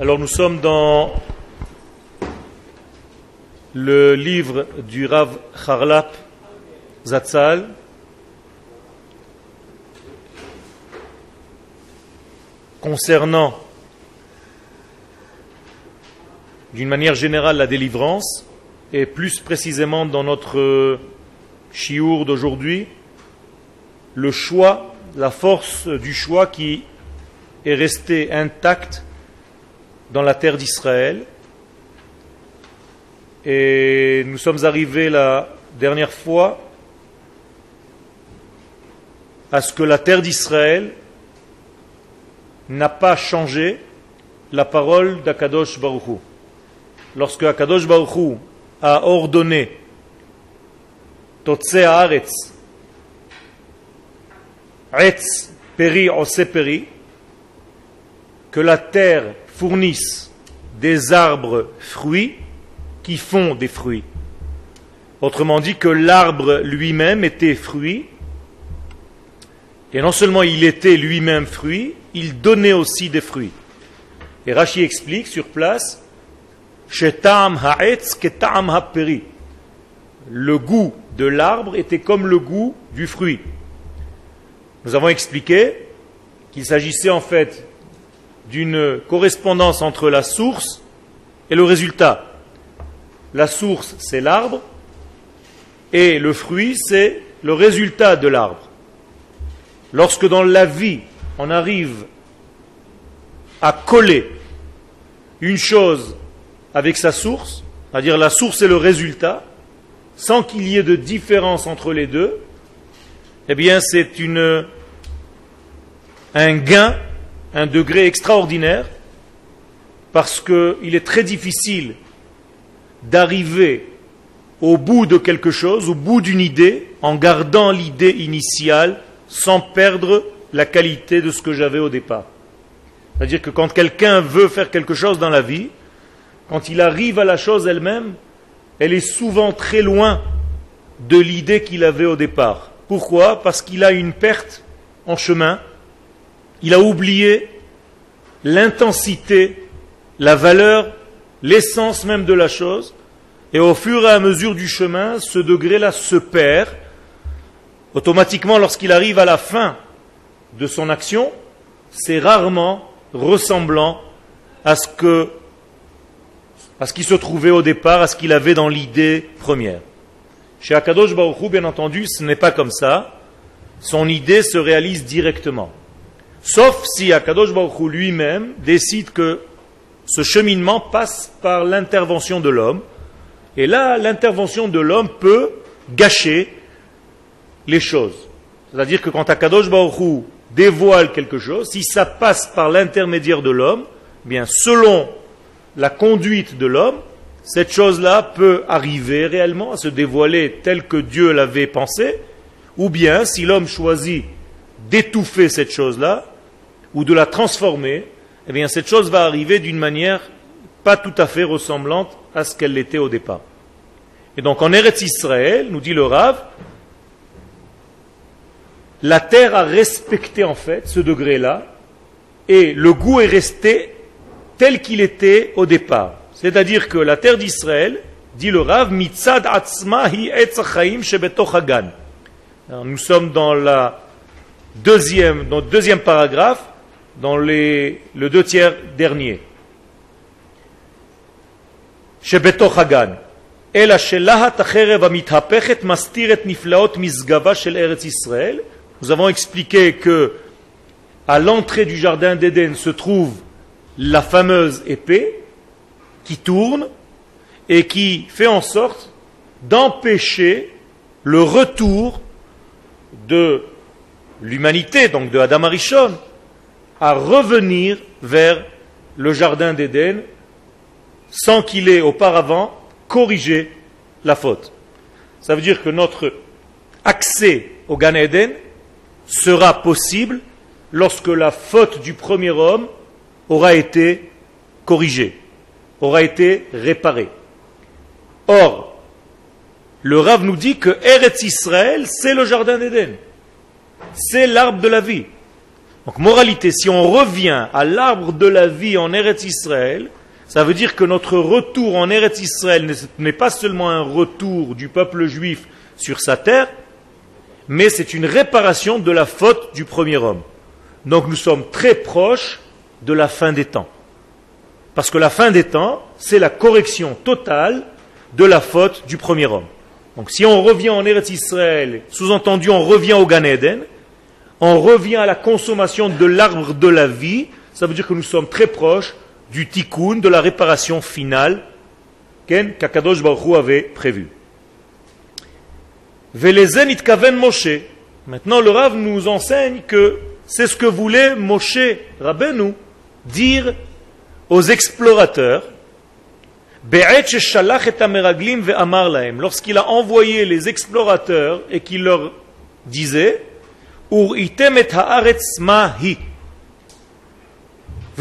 Alors nous sommes dans le livre du Rav Charlap Zatzal, concernant d'une manière générale la délivrance, et plus précisément dans notre chiour d'aujourd'hui, le choix, la force du choix qui est resté intacte dans la terre d'Israël. Et nous sommes arrivés la dernière fois à ce que la terre d'Israël n'a pas changé la parole d'Akadosh Baruch Hu. Lorsque Akadosh Baruch Hu a ordonné Totzeh Haaretz, Etz Peri Ose Peri, que la terre fournisse des arbres fruits qui font des fruits. Autrement dit, que l'arbre lui-même était fruit, et non seulement il était lui-même fruit, il donnait aussi des fruits. Et Rashi explique sur place, Shetam ha'etz ketam ha'peri. Le goût de l'arbre était comme le goût du fruit. Nous avons expliqué qu'il s'agissait en fait d'une correspondance entre la source et le résultat. La source, c'est l'arbre, et le fruit, c'est le résultat de l'arbre. Lorsque dans la vie, on arrive à coller une chose avec sa source, c'est-à-dire la source et le résultat, sans qu'il y ait de différence entre les deux, eh bien c'est un gain, un degré extraordinaire, parce qu'il est très difficile d'arriver au bout de quelque chose, au bout d'une idée, en gardant l'idée initiale, sans perdre la qualité de ce que j'avais au départ. C'est-à-dire que quand quelqu'un veut faire quelque chose dans la vie, quand il arrive à la chose elle-même, elle est souvent très loin de l'idée qu'il avait au départ. Pourquoi ? Parce qu'il a une perte en chemin, il a oublié l'intensité, la valeur, l'essence même de la chose, et au fur et à mesure du chemin, ce degré-là se perd. Automatiquement, lorsqu'il arrive à la fin de son action, c'est rarement ressemblant à ce qui se trouvait au départ, à ce qu'il avait dans l'idée première. Chez Akadosh Baruch Hu, bien entendu, ce n'est pas comme ça. Son idée se réalise directement. Sauf si Akadosh Baruch Hu lui-même décide que ce cheminement passe par l'intervention de l'homme. Et là, l'intervention de l'homme peut gâcher les choses. C'est-à-dire que quand Akadosh Baruch Hu dévoile quelque chose, si ça passe par l'intermédiaire de l'homme, bien selon la conduite de l'homme, cette chose-là peut arriver réellement à se dévoiler tel que Dieu l'avait pensé, ou bien si l'homme choisit d'étouffer cette chose-là, ou de la transformer, eh bien cette chose va arriver d'une manière pas tout à fait ressemblante à ce qu'elle l'était au départ. Et donc en Eretz Israël, nous dit le Rav, la terre a respecté en fait ce degré-là, et le goût est resté tel qu'il était au départ. C'est-à-dire que la terre d'Israël, dit le Rav, mitzad atzma hi etz hachaim shebetoch hagan. Nous sommes dans le deuxième paragraphe, dans le 2/3 dernier. Shebetoch hagan. אלא שלהט החרב המתהפכת מסתיר את נפלאות משגבה של ארץ ישראל. Nous avons expliqué que à l'entrée du jardin d'Éden se trouve la fameuse épée qui tourne et qui fait en sorte d'empêcher le retour de l'humanité, donc de Adam Arishon, à revenir vers le jardin d'Éden sans qu'il ait auparavant corrigé la faute. Ça veut dire que notre accès au Gan Eden sera possible lorsque la faute du premier homme aura été corrigée, aura été réparée. Or, le Rav nous dit que Eretz Israël, c'est le jardin d'Éden. C'est l'arbre de la vie. Donc, moralité, si on revient à l'arbre de la vie en Eretz Israël, ça veut dire que notre retour en Eretz Israël n'est pas seulement un retour du peuple juif sur sa terre, mais c'est une réparation de la faute du premier homme. Donc nous sommes très proches de la fin des temps. Parce que la fin des temps, c'est la correction totale de la faute du premier homme. Donc si on revient en Eretz Israël, sous-entendu on revient au Gan Eden, on revient à la consommation de l'arbre de la vie, ça veut dire que nous sommes très proches du tikkun, de la réparation finale qu'Akadosh Baruch Hu avait prévue. Velezen itkaven Moshe. Maintenant le Rav nous enseigne que c'est ce que voulait Moshe Rabbeinu dire aux explorateurs lorsqu'il a envoyé les explorateurs et qu'il leur disait vous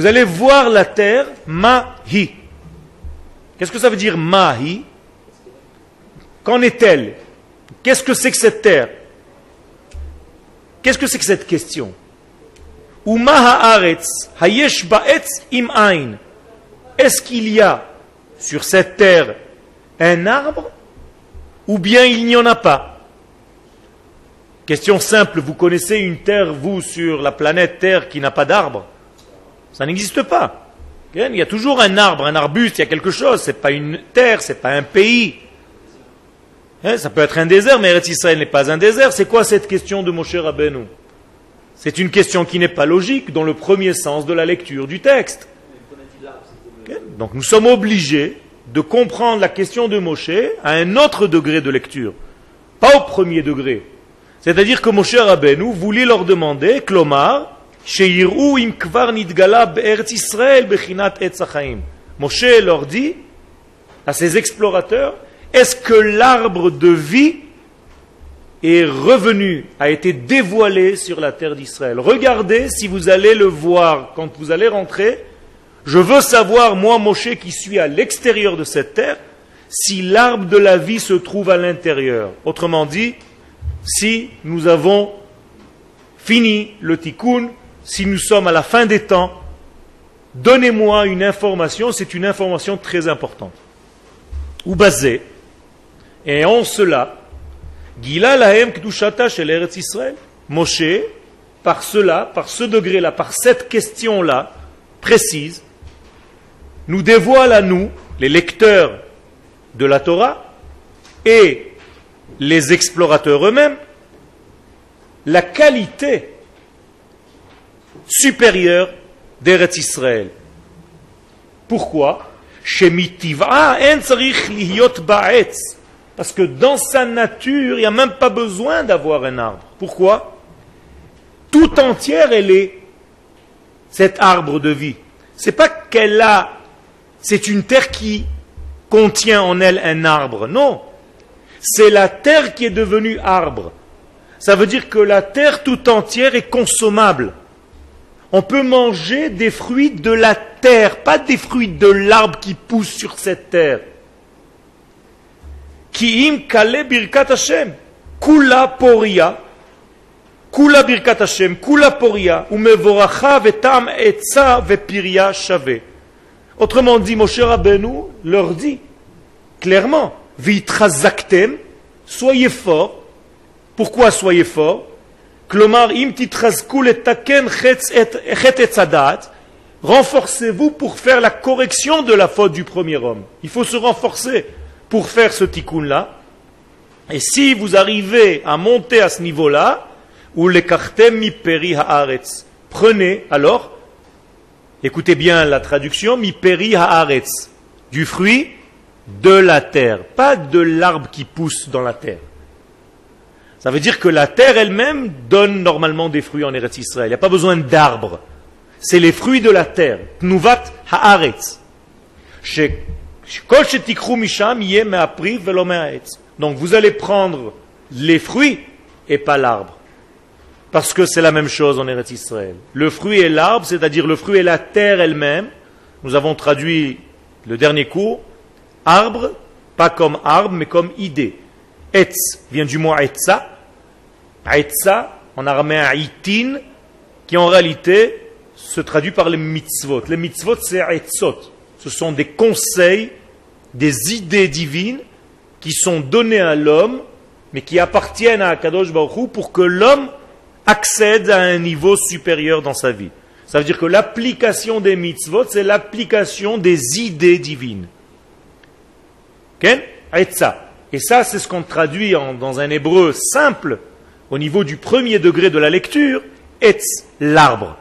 allez voir la terre mahi. Qu'est-ce que ça veut dire mahi? Qu'en est-elle? Qu'est-ce que c'est que cette terre? Qu'est-ce que c'est que cette question? Est-ce qu'il y a sur cette terre un arbre ou bien il n'y en a pas? Question simple, vous connaissez une terre, vous, sur la planète Terre qui n'a pas d'arbre? Ça n'existe pas. Il y a toujours un arbre, un arbuste, il y a quelque chose, ce n'est pas une terre, ce n'est pas un pays. Ça peut être un désert, mais Eretz Israël n'est pas un désert. C'est quoi cette question de Moshe Rabbeinu? C'est une question qui n'est pas logique dans le premier sens de la lecture du texte. Donc nous sommes obligés de comprendre la question de Moshe à un autre degré de lecture, pas au premier degré. C'est-à-dire que Moshe Rabbeinu voulait leur demander, Klomar, Sheirou im kvar nidgala be'eretz Israël bechinat etz hachaim. Moshe leur dit à ses explorateurs, est-ce que l'arbre de vie est revenu, a été dévoilé sur la terre d'Israël? Regardez si vous allez le voir quand vous allez rentrer. Je veux savoir, moi Moshe qui suis à l'extérieur de cette terre, si l'arbre de la vie se trouve à l'intérieur. Autrement dit, si nous avons fini le tikkun, si nous sommes à la fin des temps, donnez-moi une information, c'est une information très importante. Ou basée, et en cela, Gila lahem kedushata shel Eretz Israël. Moshe, par cela, par ce degré-là, par cette question-là, précise, nous dévoile à nous, les lecteurs de la Torah, et les explorateurs eux-mêmes, la qualité supérieure d'Eretz Israël. Pourquoi? Parce que dans sa nature, il n'y a même pas besoin d'avoir un arbre. Pourquoi? Tout entière, elle est cet arbre de vie. C'est pas qu'elle a, c'est une terre qui contient en elle un arbre. Non. C'est la terre qui est devenue arbre. Ça veut dire que la terre tout entière est consommable. On peut manger des fruits de la terre, pas des fruits de l'arbre qui pousse sur cette terre. Ki im kale birkat Hashem, kula poria, kula birkat Hashem, kula poria, umevoracha vetam etza vepiria shave. Autrement dit, Moshe Rabbeinu leur dit clairement, vitrazaktem, soyez forts. Pourquoi soyez forts? Klomar im titrazku letaken chet etzadat, renforcez-vous pour faire la correction de la faute du premier homme. Il faut se renforcer pour faire ce tikkun-là. Et si vous arrivez à monter à ce niveau-là, ou lekartem mi peri haaretz, prenez alors, écoutez bien la traduction, mi peri haaretz, du fruit de la terre, pas de l'arbre qui pousse dans la terre. Ça veut dire que la terre elle-même donne normalement des fruits en Eretz Israël. Il n'y a pas besoin d'arbres. C'est les fruits de la terre. Tnuvat haaretz. Donc vous allez prendre les fruits et pas l'arbre. Parce que c'est la même chose en Eretz Israël. Le fruit et l'arbre, c'est-à-dire le fruit et la terre elle-même. Nous avons traduit le dernier cours. Arbre, pas comme arbre, mais comme idée. Etz vient du mot etza. Etza, en araméen itin, qui en réalité se traduit par les mitzvot. Les mitzvot, c'est etzot. Ce sont des conseils, des idées divines qui sont données à l'homme, mais qui appartiennent à Akadosh Baruch Hu pour que l'homme accède à un niveau supérieur dans sa vie. Ça veut dire que l'application des mitzvot, c'est l'application des idées divines. Etza. Et ça, c'est ce qu'on traduit dans un hébreu simple, au niveau du premier degré de la lecture, etz, l'arbre.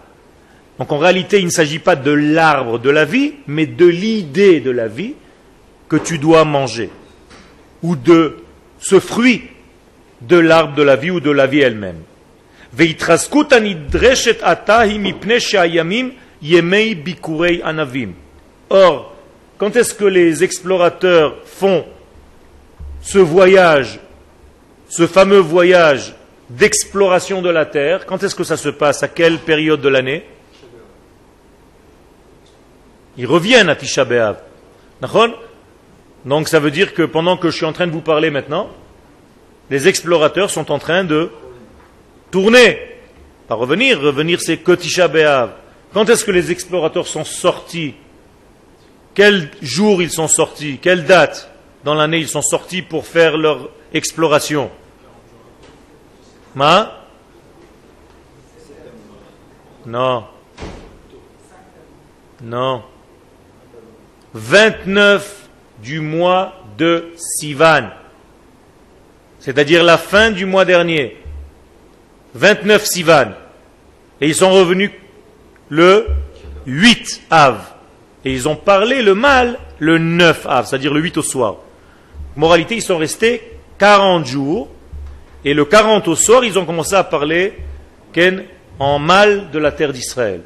Donc en réalité, il ne s'agit pas de l'arbre de la vie, mais de l'idée de la vie que tu dois manger. Ou de ce fruit de l'arbre de la vie ou de la vie elle-même. Or, quand est-ce que les explorateurs font ce voyage, ce fameux voyage d'exploration de la Terre? Quand est-ce que ça se passe? À quelle période de l'année? Ils reviennent à Tisha B'Av. Donc ça veut dire que pendant que je suis en train de vous parler maintenant, les explorateurs sont en train de tourner. Pas revenir, revenir c'est que Tisha B'Av. Quand est-ce que les explorateurs sont sortis? Quel jour ils sont sortis? Quelle date dans l'année ils sont sortis pour faire leur exploration? Non. Non. 29 du mois de Sivan. C'est-à-dire la fin du mois dernier. 29 Sivan. Et ils sont revenus le 8 Av. Et ils ont parlé le mal le 9 Av, c'est-à-dire le 8 au soir. Moralité, ils sont restés 40 jours. Et le 40 au soir, ils ont commencé à parler en mal de la terre d'Israël.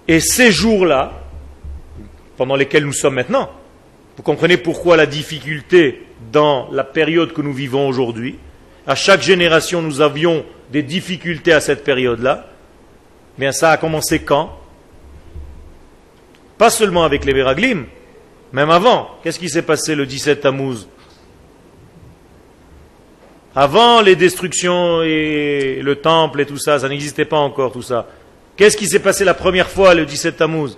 Et ces jours-là, pendant lesquels nous sommes maintenant, vous comprenez pourquoi la difficulté dans la période que nous vivons aujourd'hui. À chaque génération, nous avions des difficultés à cette période-là. Bien, ça a commencé quand? Pas seulement avec les Meraglim, même avant. Qu'est-ce qui s'est passé le 17 Tammuz? Avant les destructions et le temple et tout ça, ça n'existait pas encore tout ça. Qu'est-ce qui s'est passé la première fois le 17 Tammuz?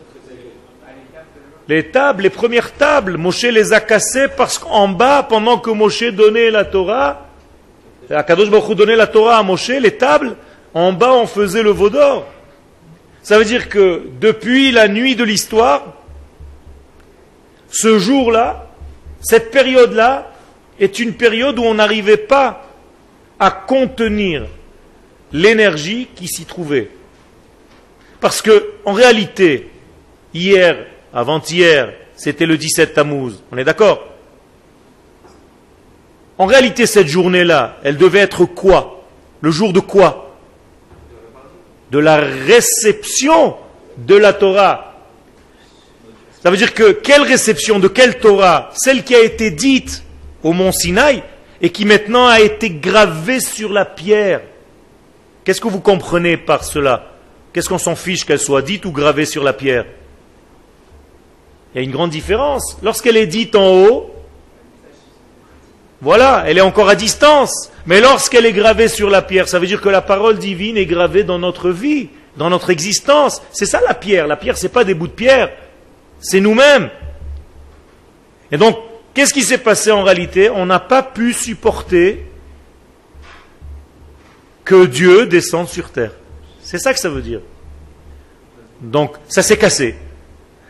Les tables, les premières tables, Moshe les a cassées parce qu'en bas, pendant que Moshe donnait la Torah, Akadosh Baruch Hu donnait la Torah à Moshe, les tables, en bas on faisait le veau d'or. Ça veut dire que depuis la nuit de l'histoire, ce jour-là, cette période-là, est une période où on n'arrivait pas à contenir l'énergie qui s'y trouvait. Parce que, en réalité, hier, avant-hier, c'était le 17 Tammuz. On est d'accord? En réalité, cette journée-là, elle devait être quoi? Le jour de quoi? De la réception de la Torah. Ça veut dire que, quelle réception de quelle Torah? Celle qui a été dite au mont Sinaï et qui maintenant a été gravée sur la pierre. Qu'est-ce que vous comprenez par cela? Qu'est-ce qu'on s'en fiche qu'elle soit dite ou gravée sur la pierre? Il y a une grande différence. Lorsqu'elle est dite en haut, voilà, elle est encore à distance. Mais lorsqu'elle est gravée sur la pierre, ça veut dire que la parole divine est gravée dans notre vie, dans notre existence. C'est ça la pierre. La pierre, ce n'est pas des bouts de pierre. C'est nous-mêmes. Et donc, qu'est-ce qui s'est passé en réalité? On n'a pas pu supporter que Dieu descende sur terre. C'est ça que ça veut dire. Donc, ça s'est cassé.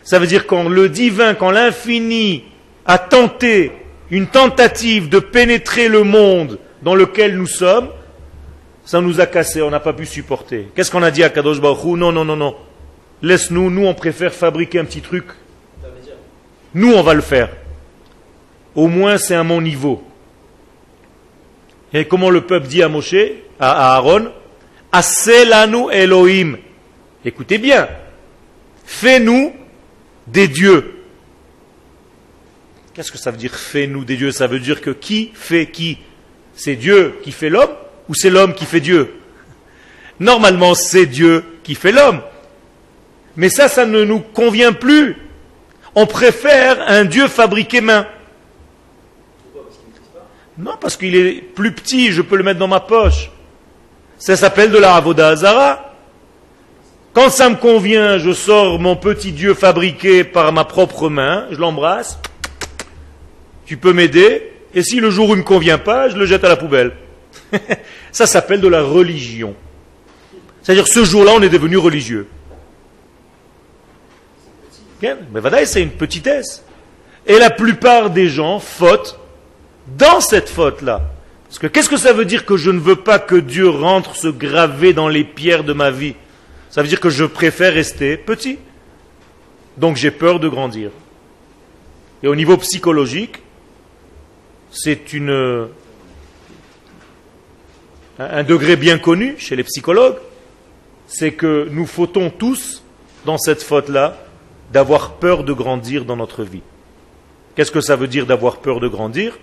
Ça veut dire quand le divin, quand l'infini a tenté une tentative de pénétrer le monde dans lequel nous sommes, ça nous a cassé, on n'a pas pu supporter. Qu'est-ce qu'on a dit à Kadosh Baruch Hu? Non, non, non, non. Laisse-nous, nous on préfère fabriquer un petit truc. Nous on va le faire. Au moins c'est à mon niveau. Et comment le peuple dit à Moshe, à Aaron? Aselanu Elohim. Écoutez bien. Fais-nous des dieux. Qu'est-ce que ça veut dire fais-nous des dieux? Ça veut dire que qui fait qui? C'est Dieu qui fait l'homme ou c'est l'homme qui fait Dieu? Normalement c'est Dieu qui fait l'homme. Mais ça ne nous convient plus. On préfère un Dieu fabriqué main. Non, parce qu'il est plus petit, je peux le mettre dans ma poche. Ça s'appelle de la Avoda Hazara. Quand ça me convient, je sors mon petit Dieu fabriqué par ma propre main, je l'embrasse, tu peux m'aider, et si le jour où il ne me convient pas, je le jette à la poubelle. Ça s'appelle de la religion. C'est-à-dire ce jour-là, on est devenu religieux. Bien, mais vadaï, c'est une petitesse. Et la plupart des gens fautent dans cette faute-là. Parce que qu'est-ce que ça veut dire que je ne veux pas que Dieu rentre se graver dans les pierres de ma vie? Ça veut dire que je préfère rester petit. Donc j'ai peur de grandir. Et au niveau psychologique, c'est un degré bien connu chez les psychologues, c'est que nous fautons tous dans cette faute-là d'avoir peur de grandir dans notre vie. Qu'est-ce que ça veut dire d'avoir peur de grandir?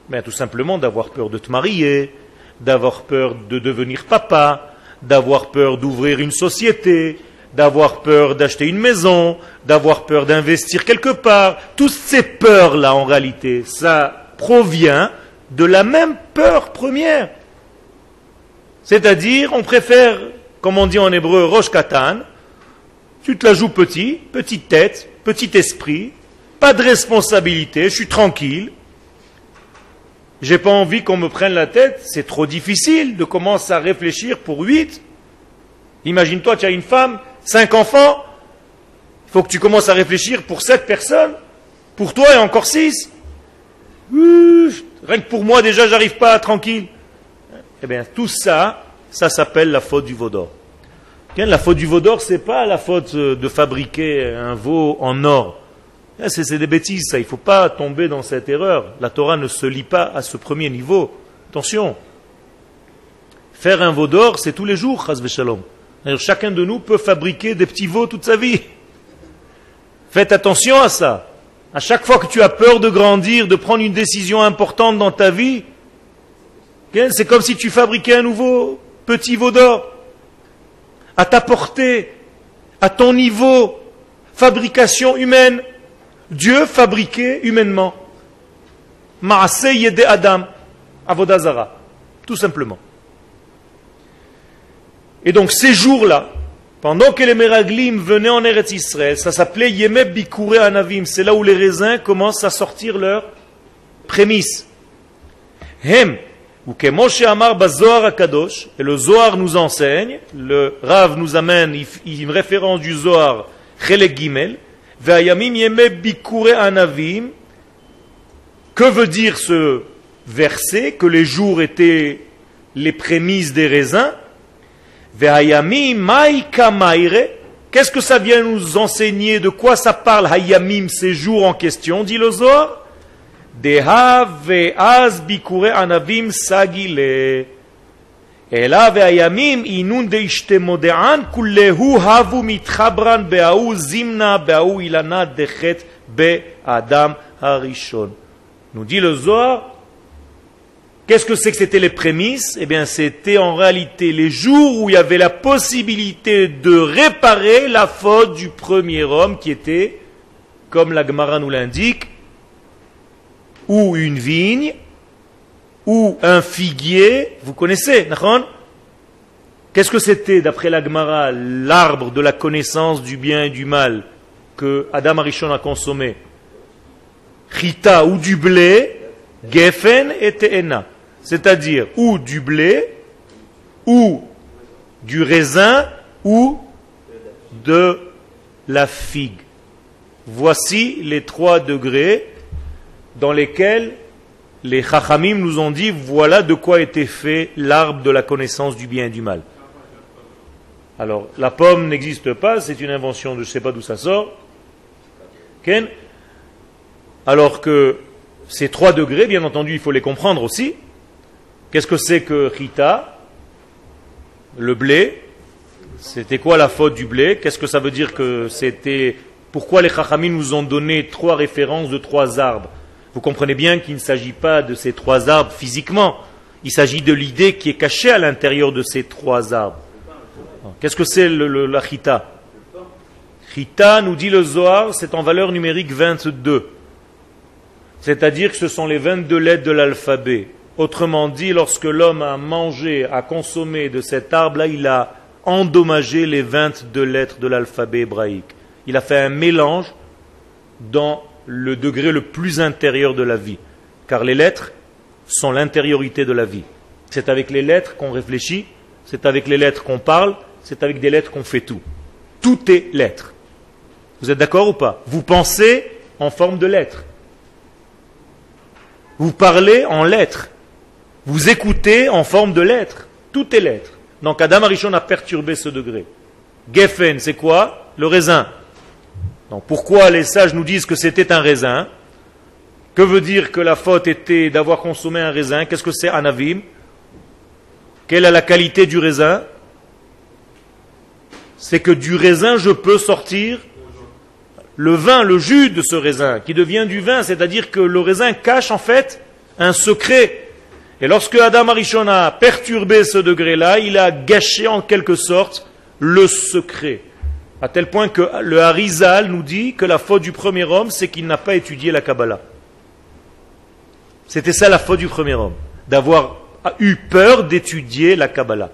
Ben, tout simplement d'avoir peur de te marier, d'avoir peur de devenir papa, d'avoir peur d'ouvrir une société, d'avoir peur d'acheter une maison, d'avoir peur d'investir quelque part. Toutes ces peurs-là, en réalité, ça provient de la même peur première. C'est-à-dire, on préfère, comme on dit en hébreu, rosh katan, tu te la joues petit, petite tête, petit esprit, pas de responsabilité, je suis tranquille. J'ai pas envie qu'on me prenne la tête, c'est trop difficile de commencer à réfléchir pour 8. Imagine-toi, tu as une femme, 5 enfants, il faut que tu commences à réfléchir pour 7 personnes, pour toi et encore 6. Rien que pour moi déjà, j'arrive pas à tranquille. Eh bien, tout ça, ça s'appelle la faute du veau d'or. La faute du veau d'or, c'est pas la faute de fabriquer un veau en or. C'est des bêtises, ça. Il ne faut pas tomber dans cette erreur. La Torah ne se lie pas à ce premier niveau. Attention. Faire un veau d'or, c'est tous les jours, chas v'shalom. Chacun de nous peut fabriquer des petits veaux toute sa vie. Faites attention à ça. À chaque fois que tu as peur de grandir, de prendre une décision importante dans ta vie, c'est comme si tu fabriquais un nouveau petit veau d'or. À ta portée, à ton niveau, fabrication humaine. Dieu fabriqué humainement. Ma'aseh yedei Adam, avodah zara, tout simplement. Et donc ces jours-là, pendant que les Meraglim venaient en Eretz Israël, ça s'appelait Yemeh Bikurei Anavim, c'est là où les raisins commencent à sortir leurs prémices. Hem, ou que Moshe Amar Bazohar HaKadosh, et le Zohar nous enseigne, le Rav nous amène une référence du Zohar, Chelek Gimel, Ve'ayamim Yemeh Bikurei Anavim. Que veut dire ce verset? Que les jours étaient les prémices des raisins. Ve'ayamim Maïka Maïre. Qu'est-ce que ça vient nous enseigner? De quoi ça parle? Hayamim, ces jours en question, dit le Zohar. Deha ve'az Bikurei Anavim sagile. Ela ve'ayamim inun deishte mode'an kullehu havu mitchabran be'ahu zimna be'ahu ilana dechet be'adam harishon. Nous dit le Zohar, qu'est-ce que c'est que c'était les prémices? Eh bien, c'était en réalité les jours où il y avait la possibilité de réparer la faute du premier homme qui était, comme la Gemara nous l'indique, ou une vigne, ou un figuier, vous connaissez, d'accord? Qu'est-ce que c'était, d'après la Gemara, l'arbre de la connaissance du bien et du mal que Adam Arishon a consommé? Chita, ou du blé, Gefen et Te'ena. C'est-à-dire, ou du blé, ou du raisin, ou de la figue. Voici les 3 degrés dans lesquels les Chachamim nous ont dit, voilà de quoi était fait l'arbre de la connaissance du bien et du mal. Alors, la pomme n'existe pas, c'est une invention de je ne sais pas d'où ça sort. Ken? Alors que ces 3 degrés, bien entendu, il faut les comprendre aussi. Qu'est-ce que c'est que Chita? Le blé. C'était quoi la faute du blé? Qu'est-ce que ça veut dire que c'était... Pourquoi les Chachamim nous ont donné 3 références de 3 arbres? Vous comprenez bien qu'il ne s'agit pas de ces 3 arbres physiquement. Il s'agit de l'idée qui est cachée à l'intérieur de ces 3 arbres. Qu'est-ce que c'est la Chita? Chita, nous dit le Zohar, c'est en valeur numérique 22. C'est-à-dire que ce sont les 22 lettres de l'alphabet. Autrement dit, lorsque l'homme a mangé, a consommé de cet arbre-là, il a endommagé les 22 lettres de l'alphabet hébraïque. Il a fait un mélange dans le degré le plus intérieur de la vie. Car les lettres sont l'intériorité de la vie. C'est avec les lettres qu'on réfléchit, c'est avec les lettres qu'on parle, c'est avec des lettres qu'on fait tout. Tout est lettres. Vous êtes d'accord ou pas? Vous pensez en forme de lettres. Vous parlez en lettres. Vous écoutez en forme de lettres. Tout est lettres. Donc Adam Arishon a perturbé ce degré. Geffen, c'est quoi? Le raisin. Donc pourquoi les sages nous disent que c'était un raisin? Que veut dire que la faute était d'avoir consommé un raisin? Qu'est-ce que c'est anavim? Quelle est la qualité du raisin? C'est que du raisin je peux sortir le vin, le jus de ce raisin, qui devient du vin, c'est-à-dire que le raisin cache en fait un secret. Et lorsque Adam Arishon a perturbé ce degré-là, il a gâché en quelque sorte le secret. À tel point que le Harizal nous dit que la faute du premier homme, c'est qu'il n'a pas étudié la Kabbalah. C'était ça la faute du premier homme, d'avoir eu peur d'étudier la Kabbalah.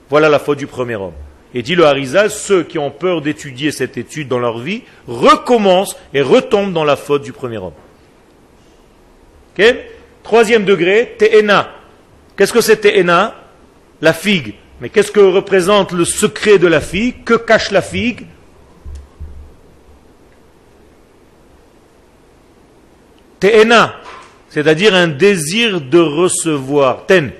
Voilà la faute du premier homme. Et dit le Harizal, ceux qui ont peur d'étudier cette étude dans leur vie, recommencent et retombent dans la faute du premier homme. Ok? Troisième degré, Te'ena. Qu'est-ce que c'est Te'ena? La figue. Mais qu'est-ce que représente le secret de la figue? Que cache la figue? Te'ena, c'est-à-dire un désir de recevoir. Ten.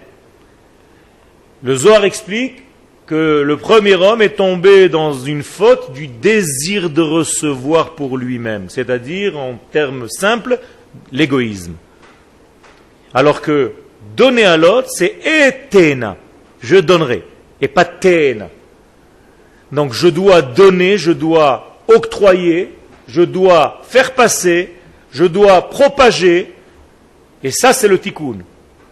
Le Zohar explique que le premier homme est tombé dans une faute du désir de recevoir pour lui-même, c'est-à-dire, en termes simples, l'égoïsme. Alors que donner à l'autre, c'est etena, je donnerai, et pas tena. Donc je dois donner, je dois octroyer, je dois faire passer, je dois propager, et ça c'est le tikkun.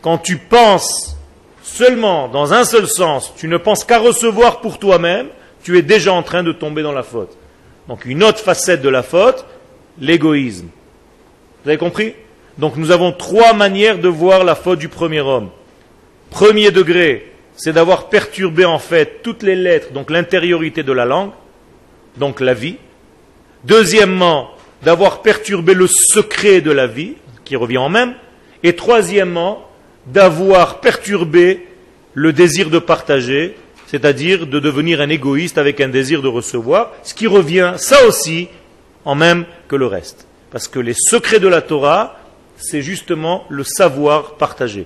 Quand tu penses seulement dans un seul sens, tu ne penses qu'à recevoir pour toi-même, tu es déjà en train de tomber dans la faute. Donc une autre facette de la faute, l'égoïsme. Vous avez compris? Donc nous avons trois manières de voir la faute du premier homme. Premier degré, c'est d'avoir perturbé en fait toutes les lettres, donc l'intériorité de la langue, donc la vie. Deuxièmement, d'avoir perturbé le secret de la vie, qui revient en même. Et troisièmement, d'avoir perturbé le désir de partager, c'est-à-dire de devenir un égoïste avec un désir de recevoir, ce qui revient, ça aussi, en même que le reste. Parce que les secrets de la Torah, c'est justement le savoir partager.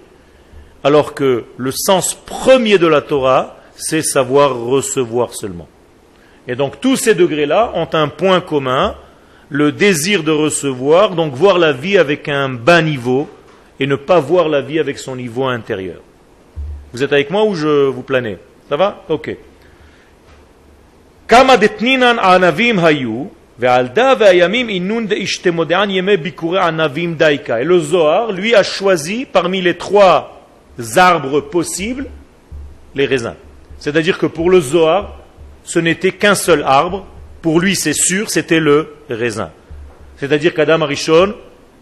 Alors que le sens premier de la Torah, c'est savoir recevoir seulement. Et donc tous ces degrés-là ont un point commun, le désir de recevoir, donc voir la vie avec un bas niveau, et ne pas voir la vie avec son niveau intérieur. Vous êtes avec moi ou je vous planais? Ça va? Ok. Kama detninan anavim hayu, ve'alda ve'ayamim innun de'ishtemodean yeme bikure anavim daika. Et le Zohar, lui, a choisi parmi les trois arbres possibles, les raisins. C'est-à-dire que pour le Zohar, ce n'était qu'un seul arbre. Pour lui, c'est sûr, c'était le raisin. C'est-à-dire qu'Adam Arishon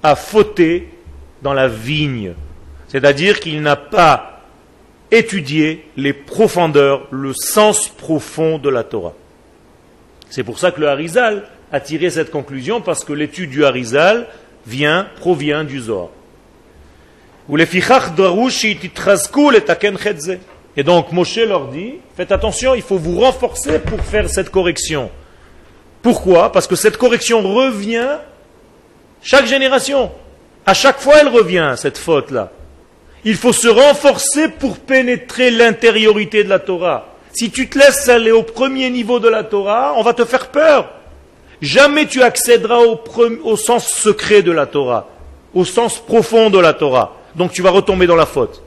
a fauté dans la vigne. C'est-à-dire qu'il n'a pas étudié les profondeurs, le sens profond de la Torah. C'est pour ça que le Harizal a tiré cette conclusion, parce que l'étude du Harizal provient du Zohar. Et donc Moshe leur dit, faites attention, il faut vous renforcer pour faire cette correction. Pourquoi? Parce que cette correction revient chaque génération. À chaque fois, elle revient, cette faute-là. Il faut se renforcer pour pénétrer l'intériorité de la Torah. Si tu te laisses aller au premier niveau de la Torah, on va te faire peur. Jamais tu accéderas au sens secret de la Torah, au sens profond de la Torah. Donc tu vas retomber dans la faute.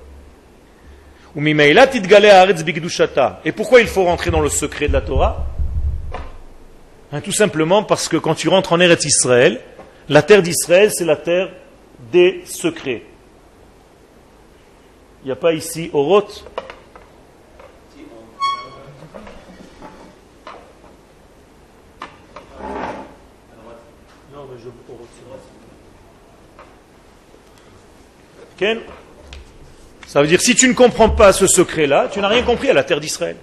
Et pourquoi il faut rentrer dans le secret de la Torah? Tout simplement parce que quand tu rentres en Eretz Israël, la terre d'Israël, c'est la terre des secrets. Il n'y a pas ici Oroth. Non, mais Ken? Ça veut dire, si tu ne comprends pas ce secret-là, tu n'as rien compris à la terre d'Israël.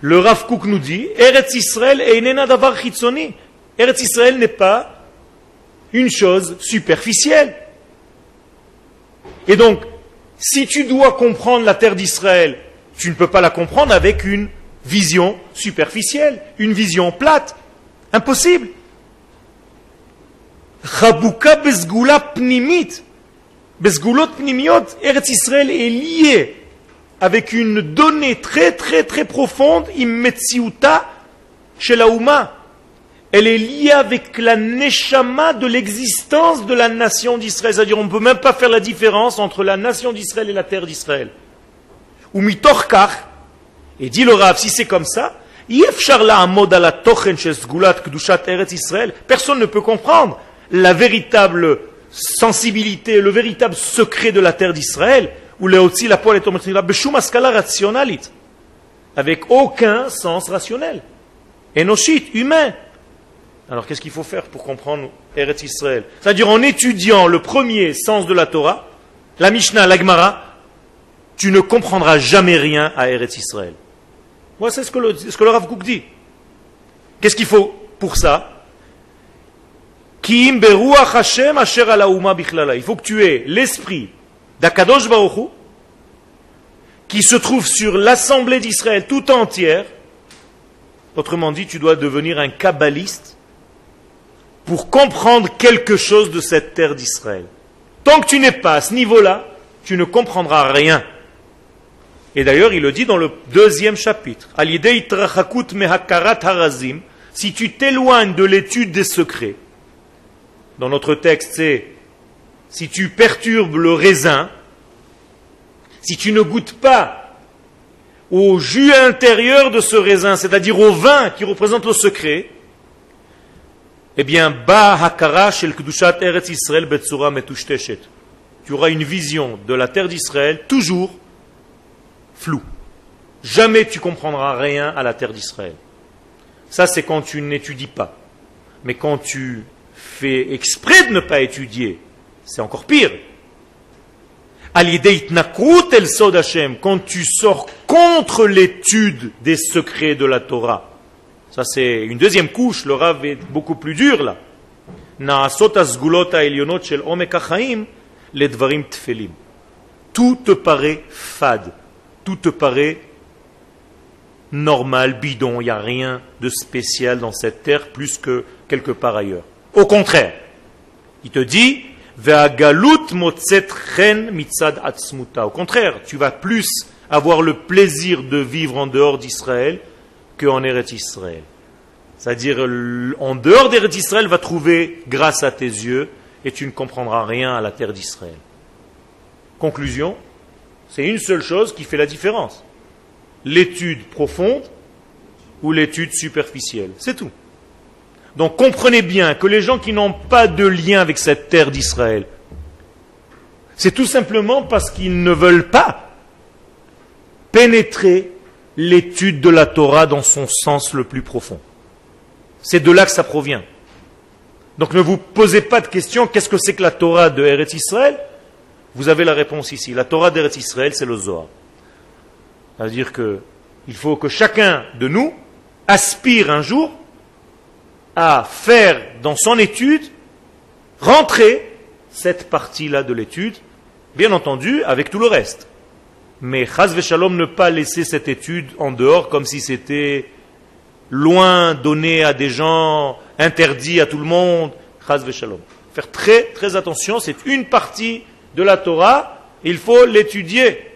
Le Rav Kook nous dit, Eretz Israël einena davar chitzoni. Eretz Israël n'est pas une chose superficielle. Et donc, si tu dois comprendre la terre d'Israël, tu ne peux pas la comprendre avec une vision superficielle, une vision plate. Impossible. Chabuka bezgula pnimit. Bezgulot pnimiot, Eretz Israël est lié avec une donnée très très très profonde, immetsiuta chez la Ouma. Elle est liée avec la neshama de l'existence de la nation d'Israël. C'est-à-dire on ne peut même pas faire la différence entre la nation d'Israël et la terre d'Israël. Ou mitorkach, et dit le Rav, si c'est comme ça, personne ne peut comprendre la véritable sensibilité, le véritable secret de la terre d'Israël, ou avec aucun sens rationnel, énoshit, humain. Alors qu'est-ce qu'il faut faire pour comprendre Eretz Israël? C'est-à-dire en étudiant le premier sens de la Torah, la Mishnah, la Gemara, tu ne comprendras jamais rien à Eretz Israël. Voilà, c'est ce que le Rav Kook dit. Qu'est-ce qu'il faut pour ça? Il faut que tu aies l'esprit d'Akadosh Baruch Hu qui se trouve sur l'assemblée d'Israël tout entière. Autrement dit, tu dois devenir un kabbaliste pour comprendre quelque chose de cette terre d'Israël. Tant que tu n'es pas à ce niveau-là, tu ne comprendras rien. Et d'ailleurs, il le dit dans le 2e chapitre. Si tu t'éloignes de l'étude des secrets, dans notre texte, c'est si tu perturbes le raisin, si tu ne goûtes pas au jus intérieur de ce raisin, c'est-à-dire au vin qui représente le secret, eh bien, tu auras une vision de la terre d'Israël toujours floue. Jamais tu comprendras rien à la terre d'Israël. Ça, c'est quand tu n'étudies pas. Mais quand tu fais exprès de ne pas étudier, c'est encore pire. Quand tu sors contre l'étude des secrets de la Torah, ça c'est une deuxième couche, le Rav est beaucoup plus dur là. Tout te paraît fade, tout te paraît normal, bidon, il n'y a rien de spécial dans cette terre plus que quelque part ailleurs. Au contraire, il te dit, au contraire, tu vas plus avoir le plaisir de vivre en dehors d'Israël qu'en Eretz Israël. C'est-à-dire, en dehors d'Eretz Israël, va trouver grâce à tes yeux et tu ne comprendras rien à la terre d'Israël. Conclusion, c'est une seule chose qui fait la différence. L'étude profonde ou l'étude superficielle. C'est tout. Donc comprenez bien que les gens qui n'ont pas de lien avec cette terre d'Israël, c'est tout simplement parce qu'ils ne veulent pas pénétrer l'étude de la Torah dans son sens le plus profond. C'est de là que ça provient. Donc ne vous posez pas de question, qu'est-ce que c'est que la Torah de Eretz Israël? Vous avez la réponse ici. La Torah d'Eretz Israël, c'est le Zohar. C'est-à-dire qu'il faut que chacun de nous aspire un jour à faire dans son étude rentrer cette partie-là de l'étude, bien entendu avec tout le reste. Mais chas v'shalom, ne pas laisser cette étude en dehors comme si c'était loin, donné à des gens, interdit à tout le monde. Chas v'shalom. Faire très très attention, c'est une partie de la Torah, il faut l'étudier.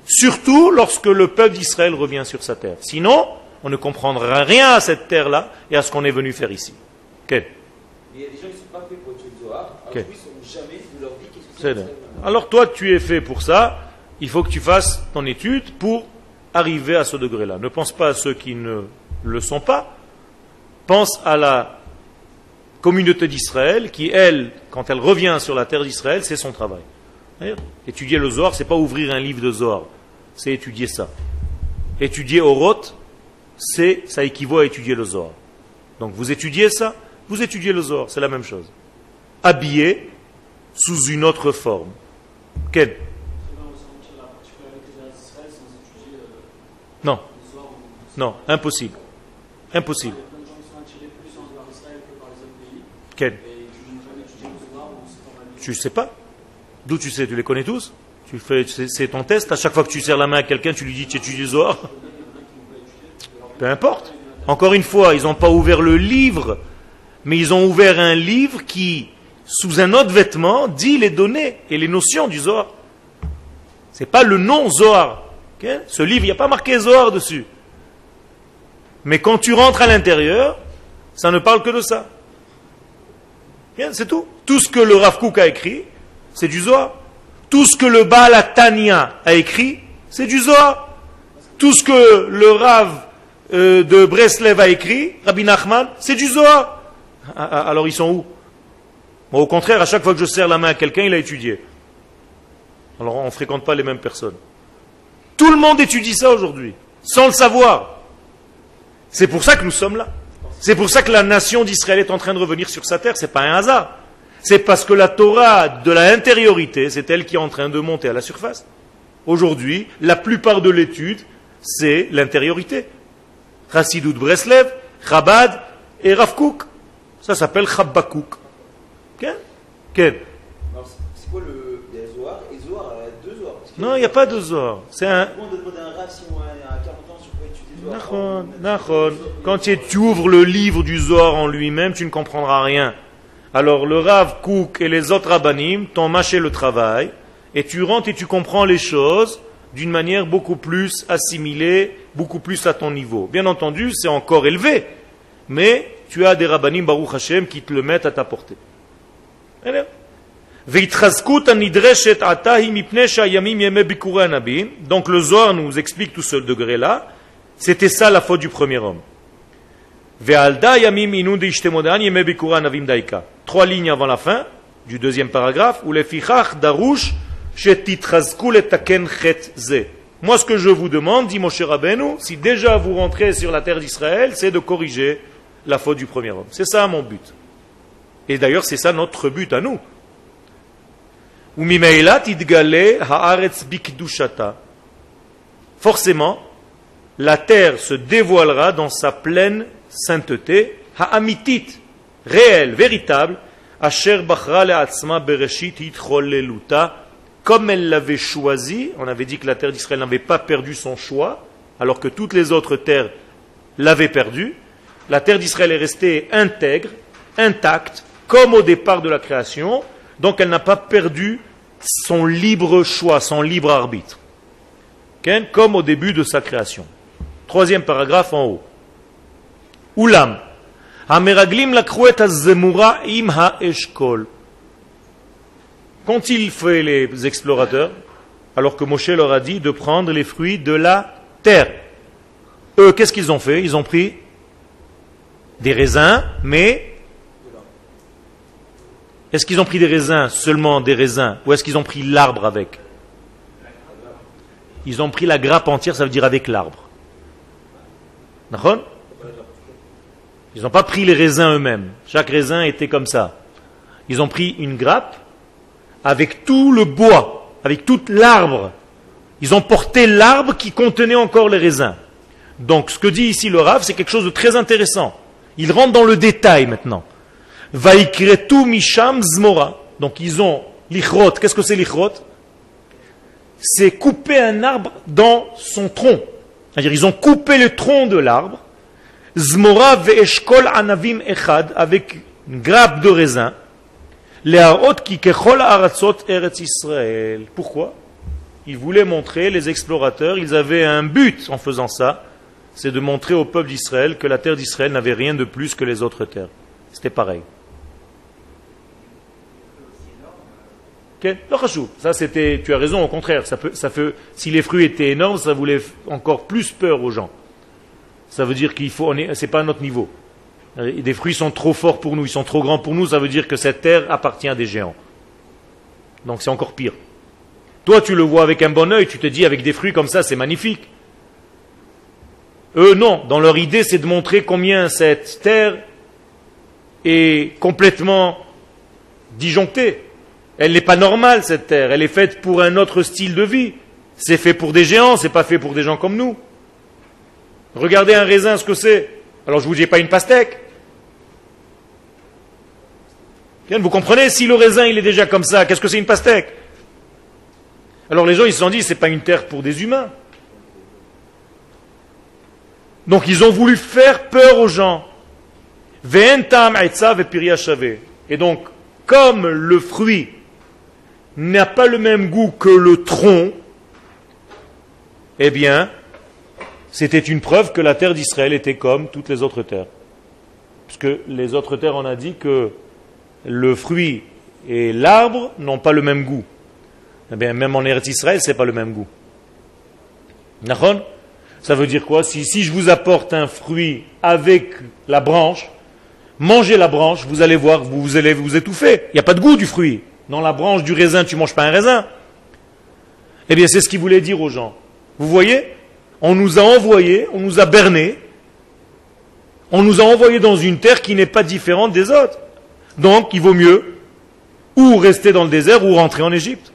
Surtout lorsque le peuple d'Israël revient sur sa terre. Sinon, on ne comprendra rien à cette terre-là et à ce qu'on est venu faire ici. Okay. Il y a des gens qui ne sont pas faits pour étudier le Zohar, alors qu'ils ne sont jamais de leur vie qu'est-ce que c'est. Alors toi, tu es fait pour ça, il faut que tu fasses ton étude pour arriver à ce degré-là. Ne pense pas à ceux qui ne le sont pas. Pense à la communauté d'Israël qui, elle, quand elle revient sur la terre d'Israël, c'est son travail. Étudier le Zohar, c'est pas ouvrir un livre de Zohar, c'est étudier ça. Étudier Oroth, ça équivaut à étudier le Zohar. Donc vous étudiez ça, vous étudiez le Zohar, c'est la même chose. Habillé sous une autre forme. Non. Non, impossible. Impossible. Quel? Tu sais pas. D'où tu sais? Tu les connais tous? C'est ton test. À chaque fois que tu serres la main à quelqu'un, tu lui dis tu étudies le Zohar. Peu importe. Encore une fois, ils n'ont pas ouvert le livre, mais ils ont ouvert un livre qui, sous un autre vêtement, dit les données et les notions du Zohar. C'est pas le nom Zohar. Okay? Ce livre, il n'y a pas marqué Zohar dessus. Mais quand tu rentres à l'intérieur, ça ne parle que de ça. Okay? C'est tout. Tout ce que le Rav Kook a écrit, c'est du Zohar. Tout ce que le Baal HaTanya a écrit, c'est du Zohar. Tout ce que le Rav de Breslev a écrit, Rabbi Nachman, c'est du Zohar. Alors ils sont où? Moi, au contraire, à chaque fois que je serre la main à quelqu'un, il a étudié. Alors on ne fréquente pas les mêmes personnes. Tout le monde étudie ça aujourd'hui, sans le savoir. C'est pour ça que nous sommes là. C'est pour ça que la nation d'Israël est en train de revenir sur sa terre. Ce n'est pas un hasard. C'est parce que la Torah de la intériorité, c'est elle qui est en train de monter à la surface. Aujourd'hui, la plupart de l'étude, c'est l'intériorité. Chassidut Breslev, Chabad et Rav Kook. Ça s'appelle Chabbakouk. Quel? Alors, c'est quoi le. Il y a Zohar et Zohar, il y a deux Zohar. Non, il n'y a pas de Zohar. C'est un. Comment on demande à un Rav si on a 40 ans si on peut étudier Zohar? Quand tu ouvres le livre du Zohar en lui-même, tu ne comprendras rien. Alors le Rav Kook et les autres rabbanim t'ont mâché le travail, et tu rentres et tu comprends les choses d'une manière beaucoup plus assimilée, beaucoup plus à ton niveau. Bien entendu, c'est encore élevé, mais tu as des rabbanim Baruch Hashem qui te le mettent à ta portée. Donc le Zohar nous explique tout ce degré-là. C'était ça la faute du premier homme. 3 lignes avant la fin du deuxième paragraphe. Moi, ce que je vous demande, dit Moshe Rabbeinu, si déjà vous rentrez sur la terre d'Israël, c'est de corriger la faute du premier homme. C'est ça mon but. Et d'ailleurs, c'est ça notre but à nous. Forcément, la terre se dévoilera dans sa pleine sainteté, ha'amitit, réelle, véritable, asher bachra le'atzma bereshit hitcholeluta, comme elle l'avait choisi. On avait dit que la terre d'Israël n'avait pas perdu son choix, alors que toutes les autres terres l'avaient perdu. La terre d'Israël est restée intègre, intacte, comme au départ de la création, donc elle n'a pas perdu son libre choix, son libre arbitre, comme au début de sa création. 3e paragraphe en haut. Ulam. Hameraglim lakru et hazemura im haeshkol. Qu'ont-ils fait les explorateurs, alors que Moshe leur a dit de prendre les fruits de la terre? Eux, qu'est-ce qu'ils ont fait? Ils ont pris des raisins, mais est-ce qu'ils ont pris des raisins, seulement des raisins, ou est-ce qu'ils ont pris l'arbre avec? Ils ont pris la grappe entière, ça veut dire avec l'arbre. D'accord? Ils n'ont pas pris les raisins eux-mêmes. Chaque raisin était comme ça. Ils ont pris une grappe avec tout le bois, avec tout l'arbre. Ils ont porté l'arbre qui contenait encore les raisins. Donc ce que dit ici le Rav, c'est quelque chose de très intéressant. Il rentre dans le détail maintenant. Vaikretu misham zmora. Donc ils ont l'ichrot. Qu'est-ce que c'est l'ichrot? C'est couper un arbre dans son tronc. C'est-à-dire ils ont coupé le tronc de l'arbre. Zmora ve'eshkol anavim echad, avec une grappe de raisin. Le'arot ki kechol ha'aratzot eretz Israël. Pourquoi? Ils voulaient montrer, les explorateurs, ils avaient un but en faisant ça, c'est de montrer au peuple d'Israël que la terre d'Israël n'avait rien de plus que les autres terres. C'était pareil. Ça c'était, tu as raison, au contraire, si les fruits étaient énormes, ça voulait encore plus peur aux gens. Ça veut dire c'est pas à notre niveau. Des fruits sont trop forts pour nous, ils sont trop grands pour nous, ça veut dire que cette terre appartient à des géants. Donc c'est encore pire. Toi tu le vois avec un bon œil, tu te dis avec des fruits comme ça c'est magnifique. Eux non, dans leur idée c'est de montrer combien cette terre est complètement disjonctée. Elle n'est pas normale cette terre, elle est faite pour un autre style de vie. C'est fait pour des géants, c'est pas fait pour des gens comme nous. Regardez un raisin, ce que c'est. Alors je vous dis pas une pastèque. Bien, vous comprenez, si le raisin il est déjà comme ça, qu'est-ce que c'est une pastèque? Alors les gens ils se sont dit, c'est pas une terre pour des humains. Donc ils ont voulu faire peur aux gens. Et donc, comme le fruit n'a pas le même goût que le tronc, eh bien, c'était une preuve que la terre d'Israël était comme toutes les autres terres. Parce que les autres terres, on a dit que le fruit et l'arbre n'ont pas le même goût. Eh bien, même en Eretz Israël, c'est pas le même goût. D'accord ? Ça veut dire quoi? Si je vous apporte un fruit avec la branche, mangez la branche, vous allez voir, vous allez vous étouffer. Il n'y a pas de goût du fruit. Dans la branche du raisin, tu ne manges pas un raisin. Eh bien, c'est ce qu'il voulait dire aux gens. Vous voyez? On nous a envoyés, on nous a bernés, on nous a envoyés dans une terre qui n'est pas différente des autres. Donc, il vaut mieux ou rester dans le désert ou rentrer en Égypte.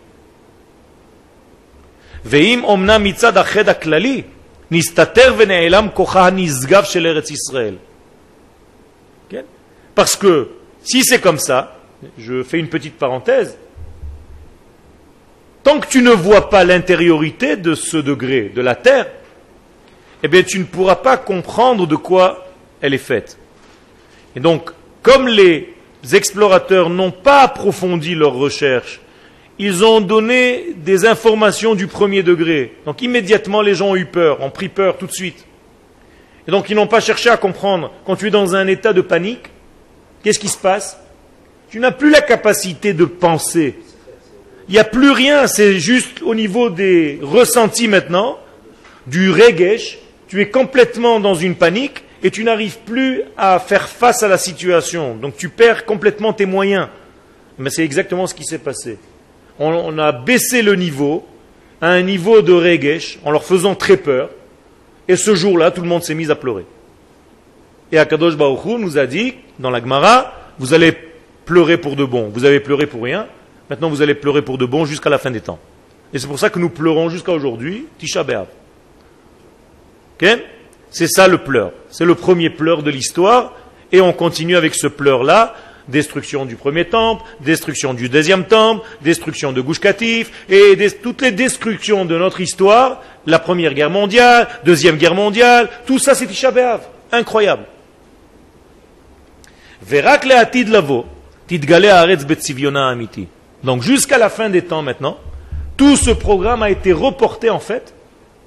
Ve'im omna mitzad ached haklali nistater ve'ne'elam kocha hanizgav shel Eretz Israël. Parce que si c'est comme ça, je fais une petite parenthèse, tant que tu ne vois pas l'intériorité de ce degré, de la terre, eh bien tu ne pourras pas comprendre de quoi elle est faite. Et donc, comme les explorateurs n'ont pas approfondi leurs recherches, ils ont donné des informations du premier degré. Donc immédiatement les gens ont eu peur, ont pris peur tout de suite. Et donc ils n'ont pas cherché à comprendre. Quand tu es dans un état de panique, qu'est-ce qui se passe? Tu n'as plus la capacité de penser. Il n'y a plus rien, c'est juste au niveau des ressentis maintenant, du regesh, tu es complètement dans une panique et tu n'arrives plus à faire face à la situation. Donc tu perds complètement tes moyens. Mais c'est exactement ce qui s'est passé. On a baissé le niveau à un niveau de regesh en leur faisant très peur. Et ce jour-là, tout le monde s'est mis à pleurer. Et Akadosh Baruch Hu nous a dit, dans la Gemara, vous allez pleurer pour de bon. Vous avez pleuré pour rien. Maintenant, vous allez pleurer pour de bon jusqu'à la fin des temps. Et c'est pour ça que nous pleurons jusqu'à aujourd'hui, Tisha B'Av. Okay? C'est ça le pleur. C'est le premier pleur de l'histoire. Et on continue avec ce pleur-là. Destruction du premier temple, destruction du deuxième temple, destruction de Gush Katif, et toutes les destructions de notre histoire, la première guerre mondiale, deuxième guerre mondiale, tout ça c'est Tisha B'Av. Incroyable. Donc jusqu'à la fin des temps maintenant, tout ce programme a été reporté en fait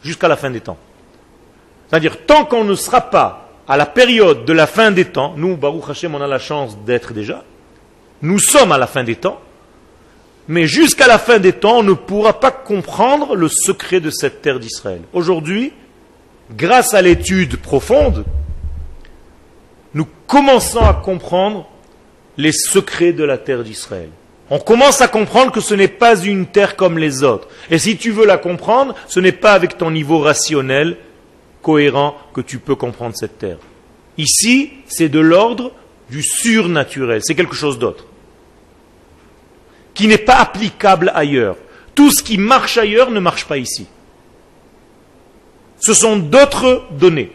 jusqu'à la fin des temps. C'est-à-dire tant qu'on ne sera pas à la période de la fin des temps, nous, Baruch Hashem, on a la chance d'être déjà, nous sommes à la fin des temps, mais jusqu'à la fin des temps, on ne pourra pas comprendre le secret de cette terre d'Israël. Aujourd'hui, grâce à l'étude profonde, nous commençons à comprendre les secrets de la terre d'Israël. On commence à comprendre que ce n'est pas une terre comme les autres. Et si tu veux la comprendre, ce n'est pas avec ton niveau rationnel cohérent que tu peux comprendre cette terre. Ici, c'est de l'ordre du surnaturel. C'est quelque chose d'autre. Qui n'est pas applicable ailleurs. Tout ce qui marche ailleurs ne marche pas ici. Ce sont d'autres données.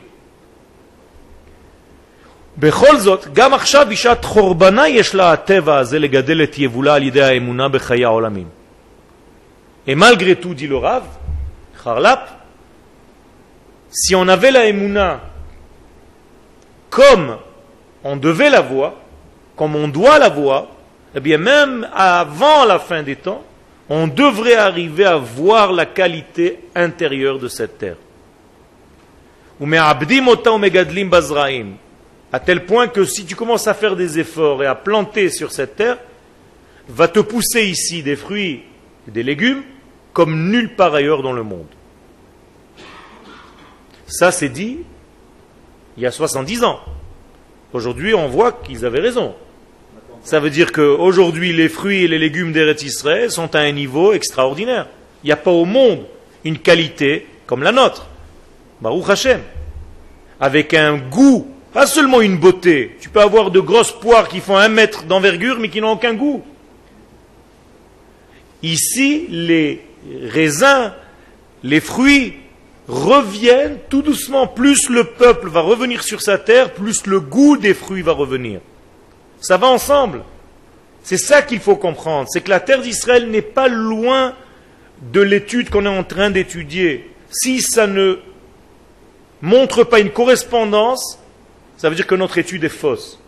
בכל זאת, גם עכשיו בשעת חורבנה יש לה הטבע הזה לגדל את יבולה על ידי האמונה בחיי העולמים. Et malgré tout, dit le Rav, Harlap, si on avait la émouna comme on devait la voir, comme on doit la voir, eh bien même avant la fin des temps, on devrait arriver à voir la qualité intérieure de cette terre. À tel point que si tu commences à faire des efforts et à planter sur cette terre, va te pousser ici des fruits et des légumes comme nulle part ailleurs dans le monde. Ça, c'est dit il y a 70 ans. Aujourd'hui, on voit qu'ils avaient raison. Ça veut dire qu'aujourd'hui, les fruits et les légumes d'Eretz Israël sont à un niveau extraordinaire. Il n'y a pas au monde une qualité comme la nôtre. Baruch Hashem. Avec un goût, pas seulement une beauté. Tu peux avoir de grosses poires qui font 1 mètre d'envergure, mais qui n'ont aucun goût. Ici, les raisins, les fruits, reviennent tout doucement. Plus le peuple va revenir sur sa terre, plus le goût des fruits va revenir. Ça va ensemble. C'est ça qu'il faut comprendre. C'est que la terre d'Israël n'est pas loin de l'étude qu'on est en train d'étudier. Si ça ne montre pas une correspondance, ça veut dire que notre étude est fausse.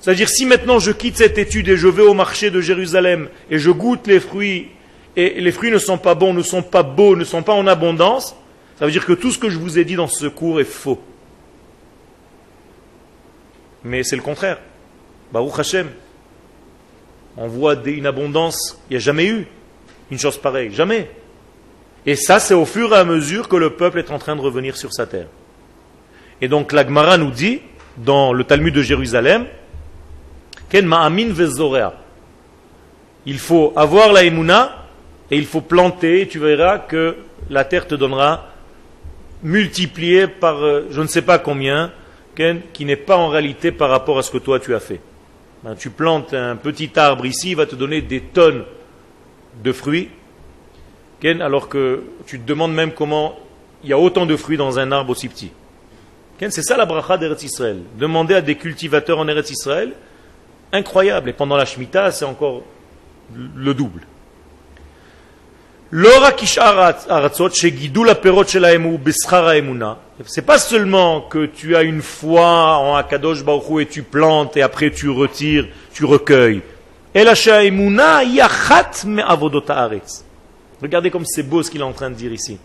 C'est-à-dire si maintenant je quitte cette étude et je vais au marché de Jérusalem et je goûte les fruits, et les fruits ne sont pas bons, ne sont pas beaux, ne sont pas en abondance, ça veut dire que tout ce que je vous ai dit dans ce cours est faux. Mais c'est le contraire. Baruch Hashem. On voit une abondance, il n'y a jamais eu une chose pareille, jamais. Et ça, c'est au fur et à mesure que le peuple est en train de revenir sur sa terre. Et donc la Gemara nous dit, dans le Talmud de Jérusalem, Ken ma'amin vezorea. Il faut avoir la émouna et il faut planter, et tu verras que la terre te donnera multiplié par je ne sais pas combien, qui n'est pas en réalité par rapport à ce que toi tu as fait. Tu plantes un petit arbre ici, il va te donner des tonnes de fruits, alors que tu te demandes même comment il y a autant de fruits dans un arbre aussi petit. C'est ça la bracha d'Eretz Israël. Demander à des cultivateurs en Eretz Israël, incroyable. Et pendant la Shemitah, c'est encore le double. C'est pas seulement que tu as une foi en Akadosh Baruch Hu et tu plantes et après tu retires, tu recueilles. Regardez comme c'est beau ce qu'il est en train de dire ici.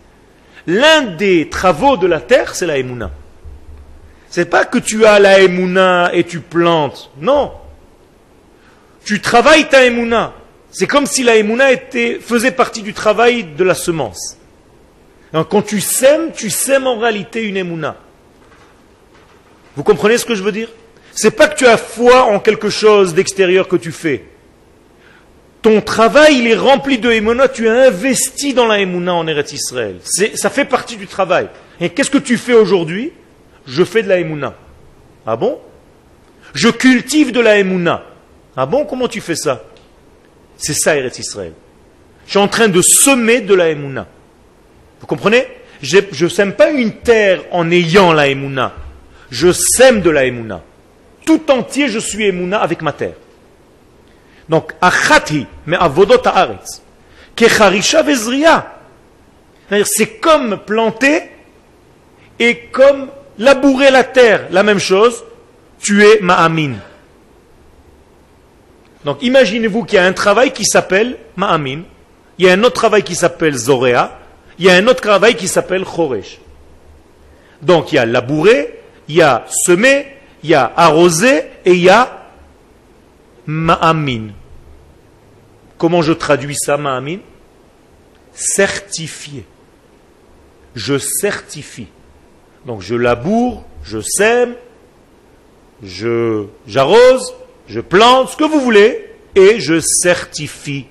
L'un des travaux de la terre, c'est la Emouna. C'est pas que tu as la Emouna et tu plantes. Non. Tu travailles ta Emouna. C'est comme si la Emouna faisait partie du travail de la semence. Alors, quand tu sèmes en réalité une Emouna. Vous comprenez ce que je veux dire? C'est pas que tu as foi en quelque chose d'extérieur que tu fais. Ton travail, il est rempli de Emouna, tu as investi dans la Emouna en Eretz Israël. Ça fait partie du travail. Et qu'est-ce que tu fais aujourd'hui? Je fais de la Emouna. Ah bon? Je cultive de la Emouna. Ah bon? Comment tu fais ça? C'est ça Eretz Israël. Je suis en train de semer de la Emouna. Vous comprenez? Je ne sème pas une terre en ayant la Emouna. Je sème de la Emouna. Tout entier, je suis Emouna avec ma terre. Donc, achati, mais avodot haaretz, kecharisha vezria. C'est comme planter et comme labourer la terre. La même chose, tu es ma'amin. Donc, imaginez-vous qu'il y a un travail qui s'appelle ma'amin, il y a un autre travail qui s'appelle zorea, il y a un autre travail qui s'appelle choresh. Donc, il y a labourer, il y a semer, il y a arroser et il y a ma'amin. Comment je traduis ça, ma'amin? Certifié. Je certifie. Donc je laboure, je sème, j'arrose, je plante, ce que vous voulez, et je certifie.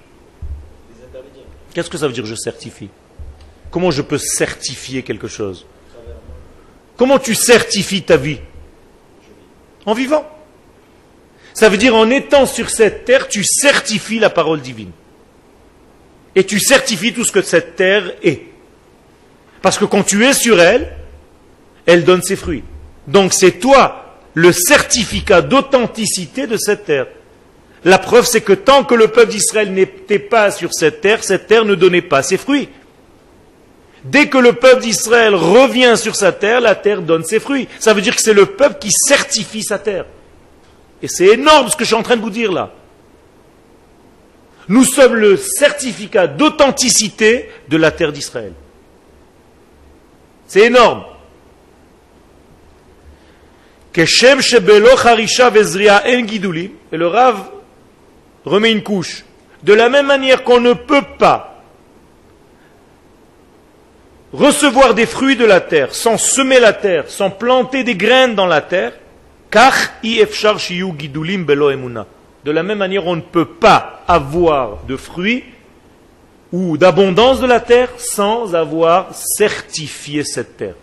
Qu'est-ce que ça veut dire je certifie? Comment je peux certifier quelque chose? Comment tu certifies ta vie? En vivant. Ça veut dire en étant sur cette terre, tu certifies la parole divine. Et tu certifies tout ce que cette terre est. Parce que quand tu es sur elle, elle donne ses fruits. Donc c'est toi le certificat d'authenticité de cette terre. La preuve, c'est que tant que le peuple d'Israël n'était pas sur cette terre ne donnait pas ses fruits. Dès que le peuple d'Israël revient sur sa terre, la terre donne ses fruits. Ça veut dire que c'est le peuple qui certifie sa terre. Et c'est énorme ce que je suis en train de vous dire là. Nous sommes le certificat d'authenticité de la terre d'Israël. C'est énorme. Et le Rav remet une couche. De la même manière qu'on ne peut pas recevoir des fruits de la terre sans semer la terre, sans planter des graines dans la terre, de la même manière, on ne peut pas avoir de fruits ou d'abondance de la terre sans avoir certifié cette terre.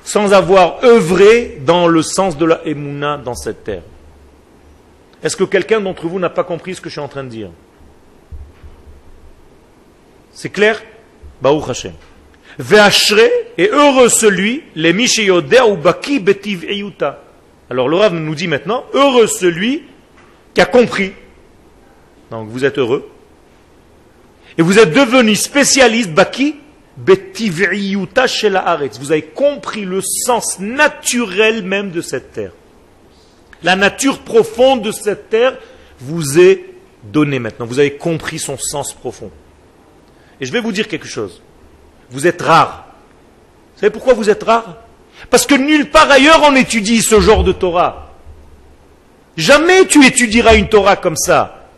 Sans avoir œuvré dans le sens de la Emouna dans cette terre. Est-ce que quelqu'un d'entre vous n'a pas compris ce que je suis en train de dire? C'est clair? Baruch Hashem. Ve'ashre, et heureux celui, les misheyodea ou baki betiv eyuta. Alors le Rav nous dit maintenant, heureux celui qui a compris. Donc vous êtes heureux. Et vous êtes devenu spécialiste, baki betiv eyuta shel haaretz. Vous avez compris le sens naturel même de cette terre. La nature profonde de cette terre vous est donnée maintenant. Vous avez compris son sens profond. Et je vais vous dire quelque chose. Vous êtes rare. Vous savez pourquoi vous êtes rare? Parce que nulle part ailleurs on étudie ce genre de Torah. Jamais tu étudieras une Torah comme ça.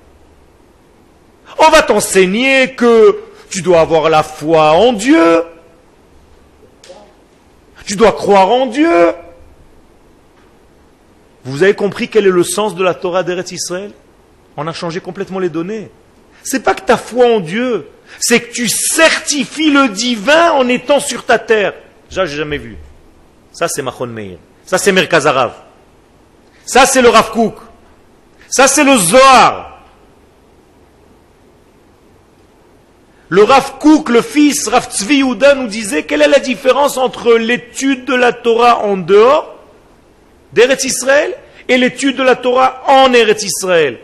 On va t'enseigner que tu dois avoir la foi en Dieu. Tu dois croire en Dieu. Vous avez compris quel est le sens de la Torah d'Eretz Israël? On a changé complètement les données. C'est pas que ta foi en Dieu, c'est que tu certifies le divin en étant sur ta terre. Ça, j'ai jamais vu. Ça, c'est Machon Meir. Ça, c'est Merkaz Harav. Ça, c'est le Rav Kook. Ça, c'est le Zohar. Le Rav Kook, le fils Rav Tzvi Yehuda, nous disait quelle est la différence entre l'étude de la Torah en dehors d'Eretz Israël et l'étude de la Torah en Eretz Israël.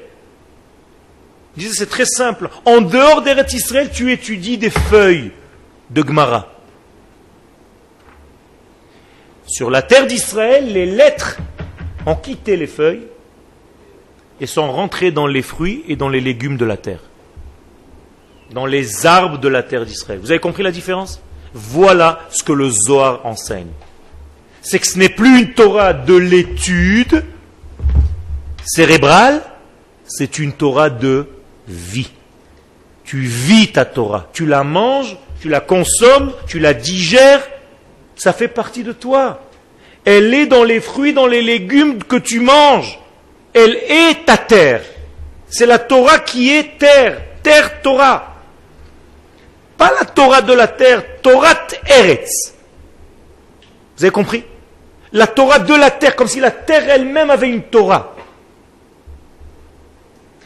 Il disait c'est très simple. En dehors d'Eretz Israël, tu étudies des feuilles de Gemara. Sur la terre d'Israël, les lettres ont quitté les feuilles et sont rentrées dans les fruits et dans les légumes de la terre. Dans les arbres de la terre d'Israël. Vous avez compris la différence? Voilà ce que le Zohar enseigne. C'est que ce n'est plus une Torah de l'étude cérébrale, c'est une Torah de vie. Tu vis ta Torah, tu la manges, tu la consommes, tu la digères, ça fait partie de toi. Elle est dans les fruits, dans les légumes que tu manges. Elle est ta terre. C'est la Torah qui est terre, terre Torah. Pas la Torah de la terre, Torah Eretz. Vous avez compris? La Torah de la terre, comme si la terre elle-même avait une Torah.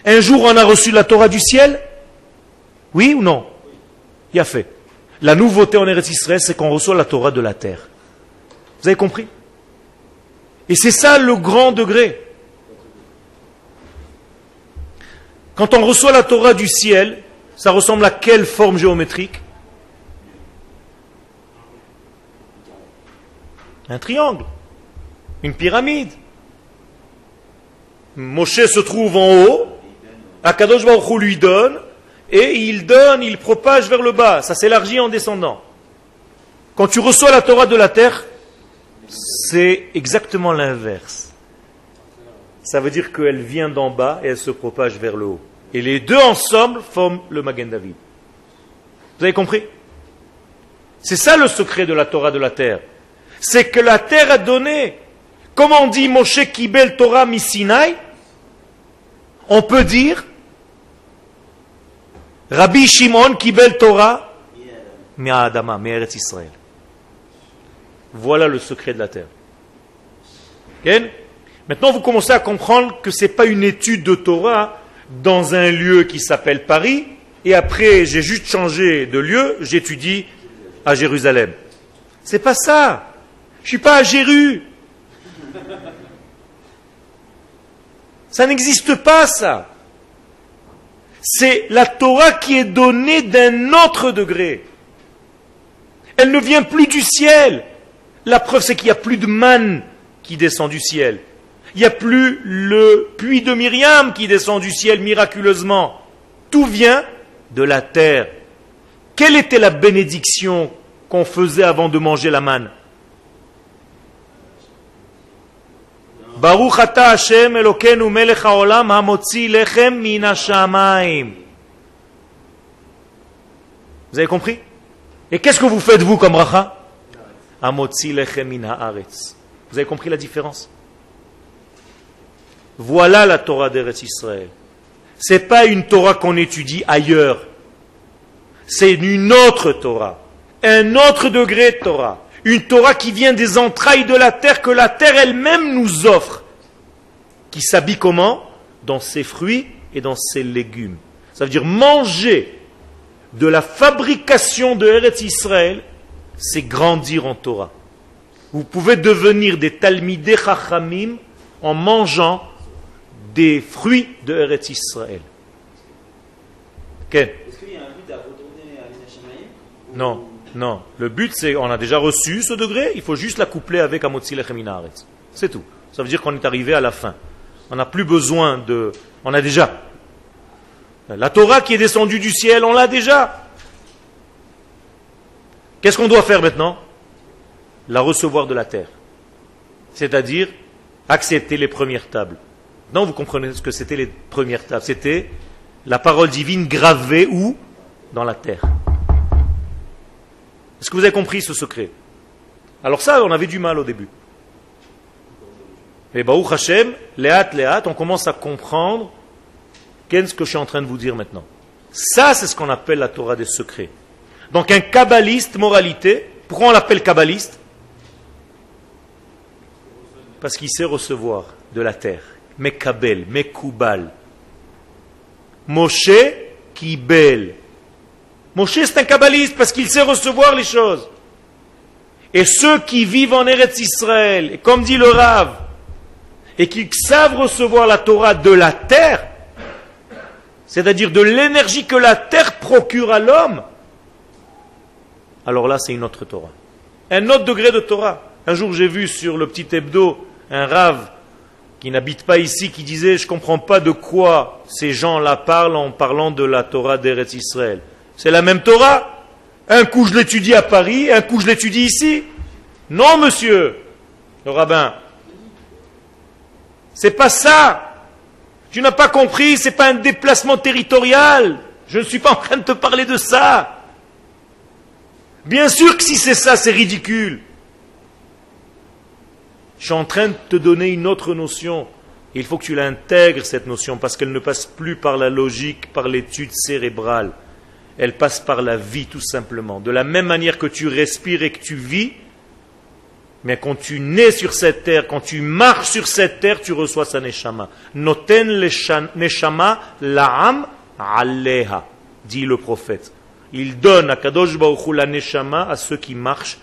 Un jour, on a reçu la Torah du ciel? Oui ou non? Il a fait. La nouveauté en Eretz Israël, c'est qu'on reçoit la Torah de la terre. Vous avez compris? Et c'est ça le grand degré. Quand on reçoit la Torah du ciel, ça ressemble à quelle forme géométrique? Un triangle, une pyramide. Moshe se trouve en haut, Akadosh Baruch Hu lui donne, et il propage vers le bas, ça s'élargit en descendant. Quand tu reçois la Torah de la terre, c'est exactement l'inverse. Ça veut dire qu'elle vient d'en bas et elle se propage vers le haut. Et les deux ensemble forment le Magen David. Vous avez compris? C'est ça le secret de la Torah de la terre. C'est que la terre a donné. Comme on dit Moshe Kibel Torah mi Sinaï, on peut dire Rabbi Shimon Kibel Torah mi Adama, mi Eretz Israël. Voilà le secret de la terre. Okay? Maintenant, vous commencez à comprendre que ce n'est pas une étude de Torah dans un lieu qui s'appelle Paris, et après j'ai juste changé de lieu, j'étudie à Jérusalem. C'est pas ça. Je suis pas à Jéru. Ça n'existe pas, ça. C'est la Torah qui est donnée d'un autre degré. Elle ne vient plus du ciel. La preuve, c'est qu'il n'y a plus de manne qui descend du ciel. Il n'y a plus le puits de Myriam qui descend du ciel miraculeusement. Tout vient de la terre. Quelle était la bénédiction qu'on faisait avant de manger la manne? Baruch ata Hashem Elokeinu melech haolam hamotzi lechem min hashamayim. Vous avez compris? Et qu'est-ce que vous faites vous comme bracha? Hamotzi lechem min haaretz. Vous avez compris la différence? Voilà la Torah d'Eretz Israël. Ce n'est pas une Torah qu'on étudie ailleurs. C'est une autre Torah. Un autre degré de Torah. Une Torah qui vient des entrailles de la terre, que la terre elle-même nous offre. Qui s'habille comment? Dans ses fruits et dans ses légumes. Ça veut dire manger de la fabrication de Eretz Israël, c'est grandir en Torah. Vous pouvez devenir des Talmidei Chachamim en mangeant des fruits de Eretz Israël. Okay. Est-ce qu'il y a un but à retourner à l'Ina Shamaïm? Non, non. Le but, c'est on a déjà reçu ce degré, il faut juste la coupler avec Amotzi Lechem Min Haaretz. C'est tout. Ça veut dire qu'on est arrivé à la fin. On n'a plus besoin de... On a déjà. La Torah qui est descendue du ciel, on l'a déjà. Qu'est-ce qu'on doit faire maintenant? La recevoir de la terre. C'est-à-dire accepter les premières tables. Maintenant, vous comprenez ce que c'était les premières tables. C'était la parole divine gravée où? Dans la terre. Est-ce que vous avez compris ce secret? Alors ça, on avait du mal au début. Et Baruch Hashem, léat, on commence à comprendre qu'est-ce que je suis en train de vous dire maintenant. Ça, c'est ce qu'on appelle la Torah des secrets. Donc un kabbaliste, moralité, pourquoi on l'appelle kabbaliste? Parce qu'il sait recevoir de la terre. Mekabel, Mekubal. Moshe Kibel. Moshe c'est un kabbaliste parce qu'il sait recevoir les choses. Et ceux qui vivent en Eretz Israël, et comme dit le Rav, et qui savent recevoir la Torah de la terre, c'est-à-dire de l'énergie que la terre procure à l'homme, alors là c'est une autre Torah. Un autre degré de Torah. Un jour j'ai vu sur le petit hebdo un Rav qui n'habite pas ici qui disait « Je ne comprends pas de quoi ces gens-là parlent en parlant de la Torah d'Eretz Israël. C'est la même Torah. Un coup je l'étudie à Paris, un coup je l'étudie ici. Non monsieur, le rabbin. C'est pas ça. Tu n'as pas compris, c'est pas un déplacement territorial. Je ne suis pas en train de te parler de ça. Bien sûr que si c'est ça, c'est ridicule. Je suis en train de te donner une autre notion. Il faut que tu l'intègres, cette notion, parce qu'elle ne passe plus par la logique, par l'étude cérébrale. Elle passe par la vie, tout simplement. De la même manière que tu respires et que tu vis, mais quand tu nais sur cette terre, quand tu marches sur cette terre, tu reçois sa neshama. Noten neshama la'am aleha, dit le prophète. Il donne à Kadosh Baruch Hu la neshama à ceux qui marchent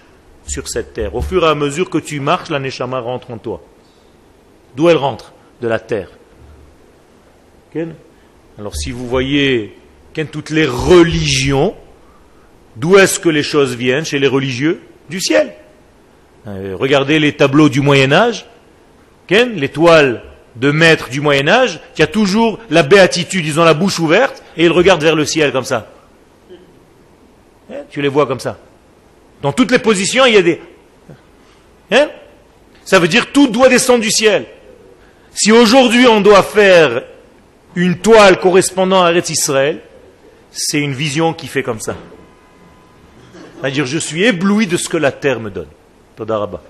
sur cette terre. Au fur et à mesure que tu marches, la neshama rentre en toi. D'où elle rentre? De la terre. Alors si vous voyez toutes les religions, d'où est-ce que les choses viennent chez les religieux? Du ciel. Regardez les tableaux du Moyen-Âge, l'étoile de maître du Moyen-Âge, qui a toujours la béatitude, ils ont la bouche ouverte, et ils regardent vers le ciel comme ça. Tu les vois comme ça. Dans toutes les positions, il y a des... Ça veut dire tout doit descendre du ciel. Si aujourd'hui on doit faire une toile correspondant à Eretz Israël, c'est une vision qui fait comme ça. C'est-à-dire je suis ébloui de ce que la terre me donne. Toda Rabba.